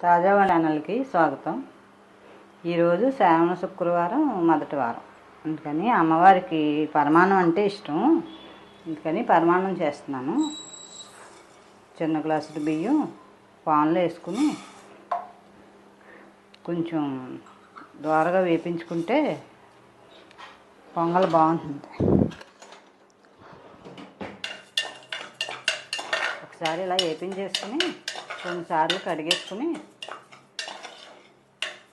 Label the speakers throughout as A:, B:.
A: తాజా ఛానల్కి స్వాగతం. ఈరోజు శ్రావణ శుక్రవారం మొదటి వారం, అందుకని అమ్మవారికి పరమాన్నం అంటే ఇష్టం, అందుకని పరమాన్నం చేస్తున్నాను. చిన్న గ్లాసుడు బియ్యం పాన్లో వేసుకుని కొంచెం దోరగా వేపించుకుంటే పొంగల్ బాగుంటుంది. ఒకసారి ఇలా వేపించేసుకుని 2 సార్లు కడిగేసుకుని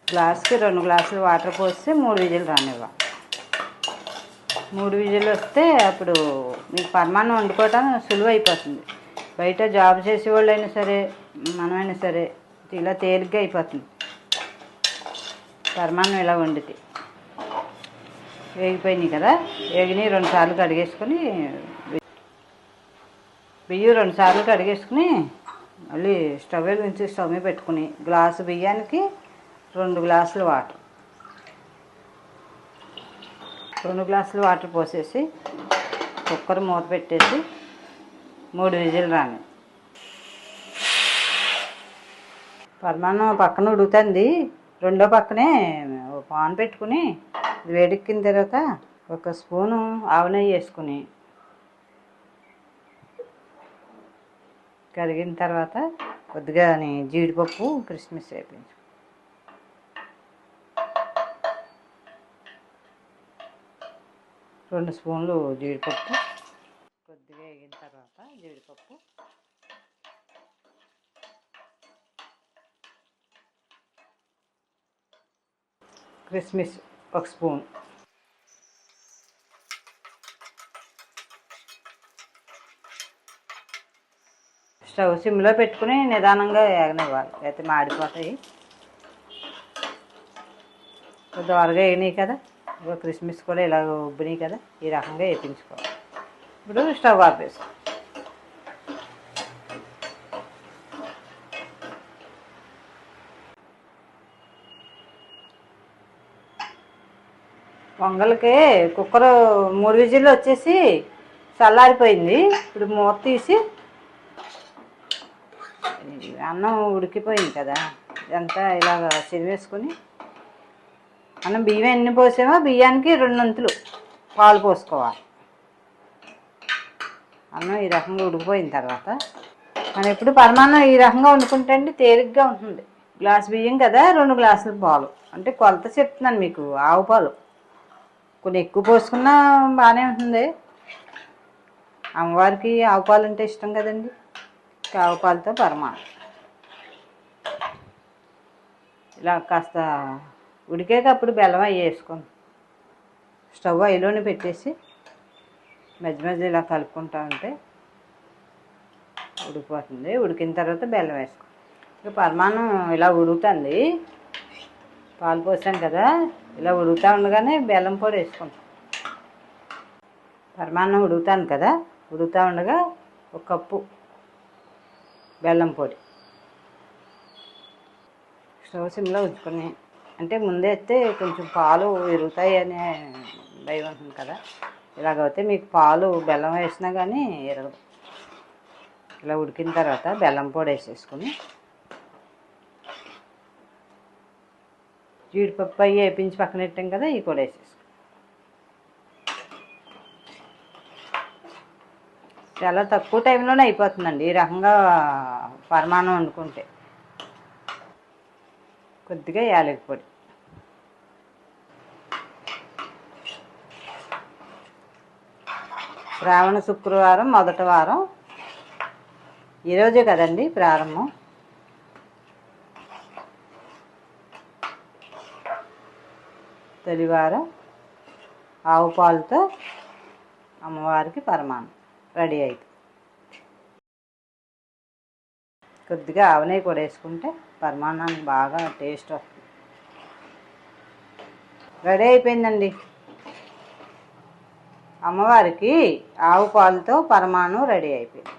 A: గ్లాస్కి 2 గ్లాసులు వాటర్ పోస్తే 3 విజిల్ రానివ్వాలి. 3 విజిల్ వస్తే అప్పుడు మీకు పరమాన్నం వండుకోవటం సులువు అయిపోతుంది. బయట జాబ్ చేసేవాళ్ళు అయినా సరే మనమైనా సరే ఇలా తేలిగ్గా అయిపోతుంది పరమాన్నం ఇలా వండితే. వేగిపోయినాయి కదా, వేగినాయి 2 సార్లు కడిగేసుకొని బియ్యం 2 సార్లు కడిగేసుకుని మళ్ళీ స్టవ్ నుంచి స్టవ్ మీద పెట్టుకుని గ్లాసు బియ్యానికి 2 గ్లాసులు వాటర్, 2 గ్లాసులు వాటర్ పోసేసి కుక్కర్ మూత పెట్టేసి 3 విజిల్ రాని. పరమాన్నం పక్కన ఉడుకుతుంది, రెండో పక్కనే పాన్ పెట్టుకుని వేడెక్కిన తర్వాత 1 స్పూను ఆవు నెయ్యి వేసుకుని కరిగిన తర్వాత కొద్దిగా జీడిపప్పు కిస్మిస్ వేయించు, రెండు స్పూన్లు జీడిపప్పు కొద్దిగా వేగిన తర్వాత జీడిపప్పు, కిస్మిస్ 1 స్పూన్, స్టవ్ సిమ్లో పెట్టుకుని నిదానంగా వేగనివ్వాలి, అయితే మాడిపోతాయి. దోరగా వేగినాయి కదా, కిస్మిస్ కూడా ఇలా ఉబ్బినాయి కదా, ఈ రకంగా వేయించుకోవాలి. ఇప్పుడు స్టవ్ ఆపేసుకో. పొంగల్కి కుక్కర్ 3 విజిల్లు వచ్చేసి చల్లారిపోయింది. ఇప్పుడు మూత తీసి అన్నం ఉడికిపోయింది కదా, ఇదంతా ఇలాగ చిరివేసుకొని మనం బియ్యం ఎన్ని పోసామో బియ్యానికి 2 వంతులు పాలు పోసుకోవాలి. అన్నం ఈ రకంగా ఉడికిపోయిన తర్వాత మనం ఎప్పుడు పరమాన్నం ఈ రకంగా వండుకుంటే అండి తేలిగ్గా ఉంటుంది. గ్లాస్ బియ్యం కదా, 2 గ్లాసుల పాలు, అంటే కొలత చెప్తున్నాను మీకు. ఆవు పాలు కొన్ని ఎక్కువ పోసుకున్నా బాగానే ఉంటుంది. అమ్మవారికి ఆవు పాలు అంటే ఇష్టం కదండి, ఆవు పాలతో పరమాన్నం. ఇలా కాస్త ఉడికాక అప్పుడు బెల్లం అవి వేసుకోండి. స్టవ్ అయిలోనే పెట్టేసి మధ్య మధ్య ఇలా కలుపుకుంటా ఉంటే ఉడికిపోతుంది. ఉడికిన తర్వాత బెల్లం వేసుకో. ఇక పరమాన్నం ఇలా ఉడుకుతుంది, పాలు పోసాం కదా, ఇలా ఉడుకుతూ ఉండగానే బెల్లం పొడి వేసుకుంటాం. పరమాన్నం ఉడుకుతాను కదా, ఉడుకుతూ ఉండగా 1 కప్పు బెల్లం పొడి స్టవ్ సిమ్లో ఉంచుకొని, అంటే ముందే అయితే కొంచెం పాలు విరుగుతాయి అనే భయం ఉంటుంది కదా, ఇలాగైతే మీకు పాలు బెల్లం వేసినా కానీ విరగదు. ఇలా ఉడికిన తర్వాత బెల్లం పొడి వేసేసుకొని జీడిపప్పు అవి వేపించి పక్కన పెట్టాం కదా, ఇవి కూడా వేసేసుకుని చాలా తక్కువ టైంలోనే అయిపోతుందండి ఈ రకంగా పరమాన్నం వండుకుంటే. కొద్దిగా యాలకి పొడి, శ్రావణ శుక్రవారం మొదటి వారం, ఈరోజే కదండి ప్రారంభం. తొలివారం ఆవు పాలతో అమ్మవారికి పరమాన్నం రెడీ అవుతుంది. కొద్దిగా ఆవు నెయ్యి కూడా వేసుకుంటే పరమాన్నానికి బాగా టేస్ట్ వస్తుంది. రెడీ అయిపోయిందండి అమ్మవారికి ఆవు పాలతో పరమాన్నం రెడీ అయిపోయింది.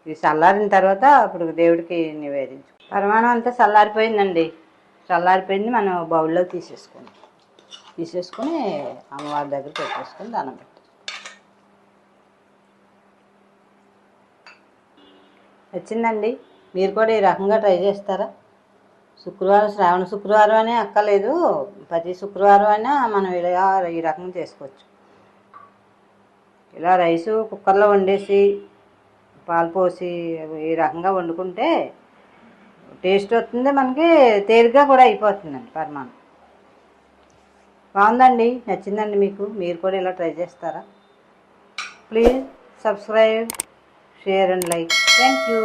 A: ఇది చల్లారిన తర్వాత అప్పుడు దేవుడికి నివేదించు. పరమాన్నం అంతా చల్లారిపోయిందండి, చల్లారిపోయింది. మనం బౌల్లో తీసేసుకొని అమ్మవారి దగ్గర పెట్టేసుకొని దండం పెట్టేసుకో. వచ్చిందండి. మీరు కూడా ఈ రకంగా ట్రై చేస్తారా? శుక్రవారం, శ్రావణ శుక్రవారం అనే అక్కర్లేదు, ప్రతి శుక్రవారం అయినా మనం ఇలా ఈ రకంగా చేసుకోవచ్చు. ఇలా రైసు కుక్కర్లో వండేసి పాలు పోసి ఈ రకంగా వండుకుంటే టేస్ట్ వస్తుంది, మనకి తేలిగ్గా కూడా అయిపోతుందండి పరమాన్నం. బాగుందండి, నచ్చిందండి మీకు? మీరు కూడా ఇలా ట్రై చేస్తారా? Please subscribe, share and like. Thank you.